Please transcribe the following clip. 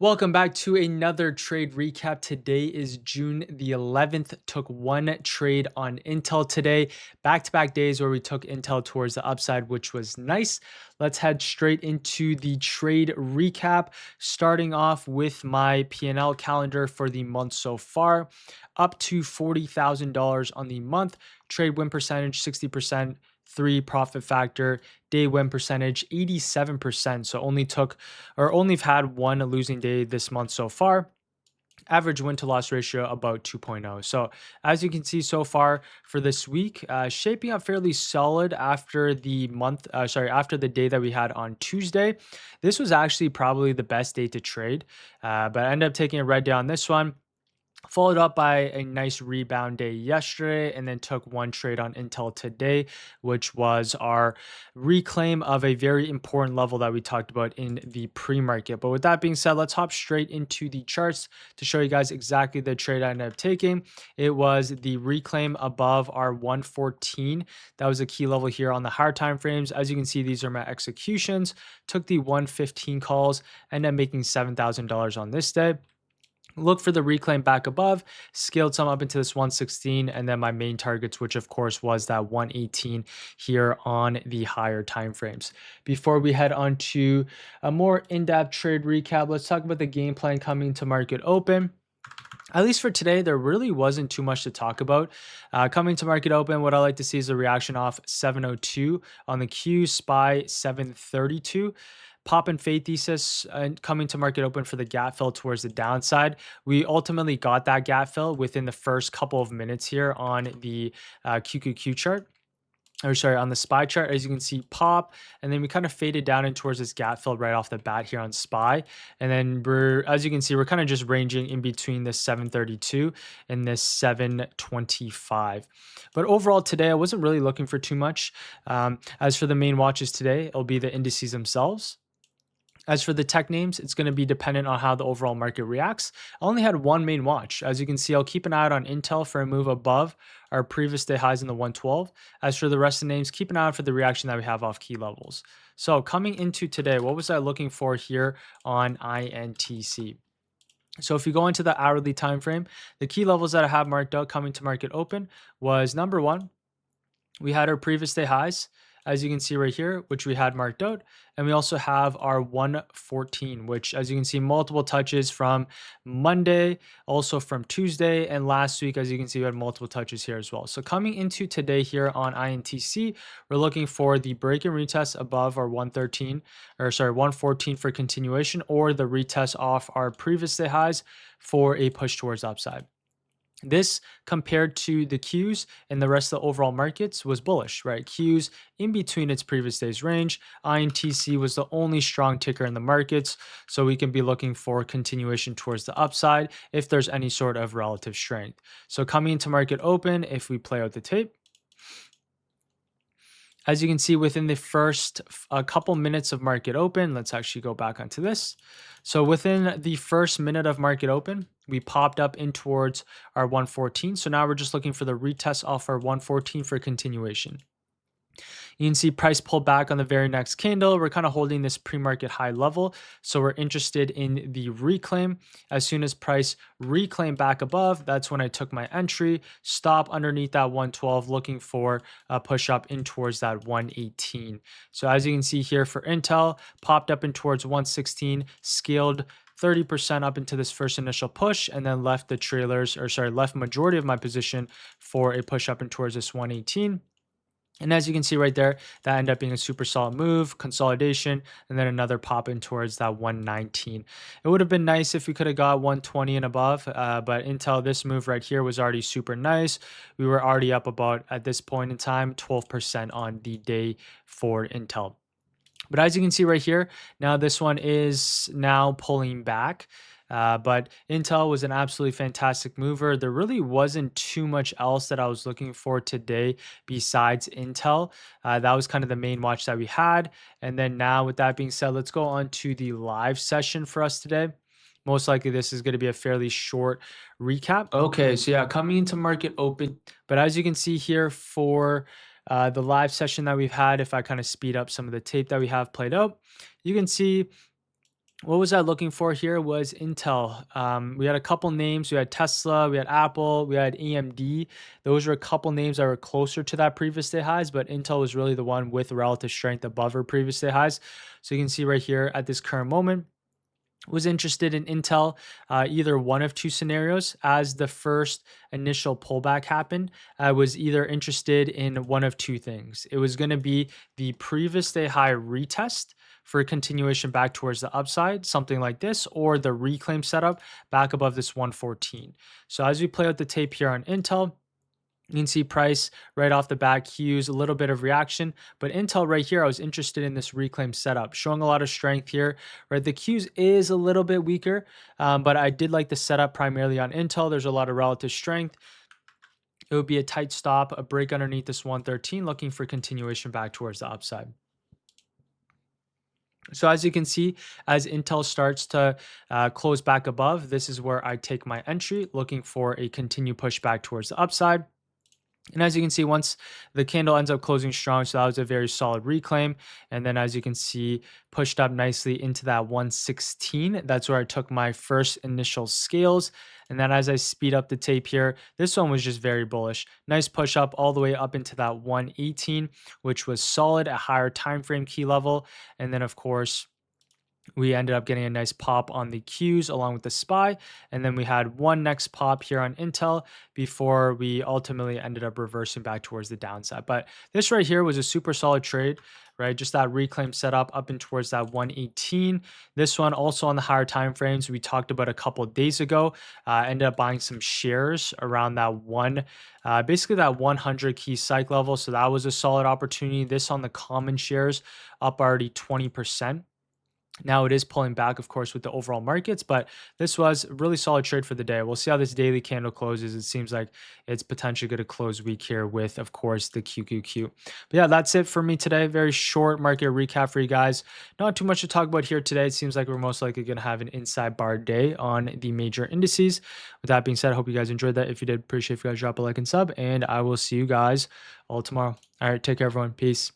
Welcome back to another trade recap. Today is June the 11th. Took one trade on Intel today. Back to back days where we took Intel towards the upside, which was nice. Let's head straight into the trade recap, starting off with my P&L calendar for the month so far. Up to $40,000 on the month. Trade win percentage 60%. Three profit factor, day win percentage 87%. So only have had one losing day this month so far. Average win to loss ratio about 2.0. So as you can see so far for this week, shaping up fairly solid after after the day that we had on Tuesday. This was actually probably the best day to trade, but I ended up taking a red day on this one. Followed up by a nice rebound day yesterday, and then took one trade on Intel today, which was our reclaim of a very important level that we talked about in the pre-market. But with that being said, let's hop straight into the charts to show you guys exactly the trade I ended up taking. It was the reclaim above our 114. That was a key level here on the higher time frames. As you can see, these are my executions. Took the 115 calls, ended up making $7,000 on this day. Look for the reclaim back above, scaled some up into this 116, and then my main targets, which of course was that 118 here on the higher time frames. Before we head on to a more in-depth trade recap, let's talk about the game plan coming to market open. At least for today, there really wasn't too much to talk about. Coming to market open, what I like to see is a reaction off 702 on the Q, SPY 732. Pop and fade thesis coming to market open for the gap fill towards the downside. We ultimately got that gap fill within the first couple of minutes here on the QQQ chart, or sorry, on the SPY chart. As you can see, pop, and then we kind of faded down in towards this gap fill right off the bat here on SPY. And then as you can see, we're kind of just ranging in between this 732 and this 725. But overall today, I wasn't really looking for too much. As for the main watches today, it'll be the indices themselves. As for the tech names, it's going to be dependent on how the overall market reacts. I only had one main watch. As you can see, I'll keep an eye out on Intel for a move above our previous day highs in the 112. As for the rest of the names, keep an eye out for the reaction that we have off key levels. So coming into today, what was I looking for here on INTC? So if you go into the hourly time frame, the key levels that I have marked out coming to market open was number one, we had our previous day highs, as you can see right here, which we had marked out. And we also have our 114, which as you can see, multiple touches from Monday, also from Tuesday, and last week, as you can see, we had multiple touches here as well. So coming into today here on INTC, we're looking for the break and retest above our 114 for continuation, or the retest off our previous day highs for a push towards upside. This compared to the Qs and the rest of the overall markets was bullish, right? Qs in between its previous day's range. INTC was the only strong ticker in the markets. So we can be looking for continuation towards the upside if there's any sort of relative strength. So coming into market open, if we play out the tape, as you can see within the first couple minutes of market open, let's actually go back onto this. So within the first minute of market open, we popped up in towards our 114. So now we're just looking for the retest off our 114 for continuation. You can see price pull back on the very next candle. We're kind of holding this pre-market high level. So we're interested in the reclaim. As soon as price reclaim back above, that's when I took my entry, stop underneath that 112, looking for a push up in towards that 118. So as you can see here for Intel, popped up in towards 116, scaled 30% up into this first initial push, and then left majority of my position for a push up in towards this 118. And as you can see right there, that ended up being a super solid move, consolidation, and then another pop in towards that 119. It would have been nice if we could have got 120 and above, but Intel, this move right here was already super nice. We were already up about, at this point in time, 12% on the day for Intel. But as you can see right here, now this one is now pulling back. But Intel was an absolutely fantastic mover. There really wasn't too much else that I was looking for today besides Intel. That was kind of the main watch that we had. And then now with that being said, let's go on to the live session for us today. Most likely this is going to be a fairly short recap. Okay, so yeah, coming into market open. But as you can see here for the live session that we've had, if I kind of speed up some of the tape that we have played out, you can see What was I looking for here was Intel. We had a couple names. We had Tesla, we had Apple, we had AMD. Those were a couple names that were closer to that previous day highs, but Intel was really the one with relative strength above her previous day highs. So you can see right here at this current moment, was interested in Intel, either one of two scenarios. As the first initial pullback happened, I was either interested in one of two things. It was going to be the previous day high retest for a continuation back towards the upside, something like this, or the reclaim setup back above this 114. So as we play out the tape here on Intel, you can see price right off the bat cues a little bit of reaction, but Intel right here, I was interested in this reclaim setup, showing a lot of strength here, right? The cues is a little bit weaker, but I did like the setup primarily on Intel. There's a lot of relative strength. It would be a tight stop, a break underneath this 113, looking for continuation back towards the upside. So as you can see, as Intel starts to close back above, this is where I take my entry, looking for a continued push back towards the upside. And as you can see, once the candle ends up closing strong, so that was a very solid reclaim. And then as you can see, pushed up nicely into that 116. That's where I took my first initial scales. And then as I speed up the tape here, this one was just very bullish. Nice push up all the way up into that 118, which was solid at higher time frame key level. And then of course, we ended up getting a nice pop on the Qs along with the SPY. And then we had one next pop here on Intel before we ultimately ended up reversing back towards the downside. But this right here was a super solid trade, right? Just that reclaim setup up and towards that 118. This one also on the higher time frames we talked about a couple of days ago. Ended up buying some shares around that basically that 100 key psych level. So that was a solid opportunity. This on the common shares up already 20%. Now it is pulling back, of course, with the overall markets, but this was a really solid trade for the day. We'll see how this daily candle closes. It seems like it's potentially going to close weak here with, of course, the QQQ. But yeah, that's it for me today. Very short market recap for you guys. Not too much to talk about here today. It seems like we're most likely going to have an inside bar day on the major indices. With that being said, I hope you guys enjoyed that. If you did, appreciate if you guys drop a like and sub, and I will see you guys all tomorrow. All right, take care, everyone. Peace.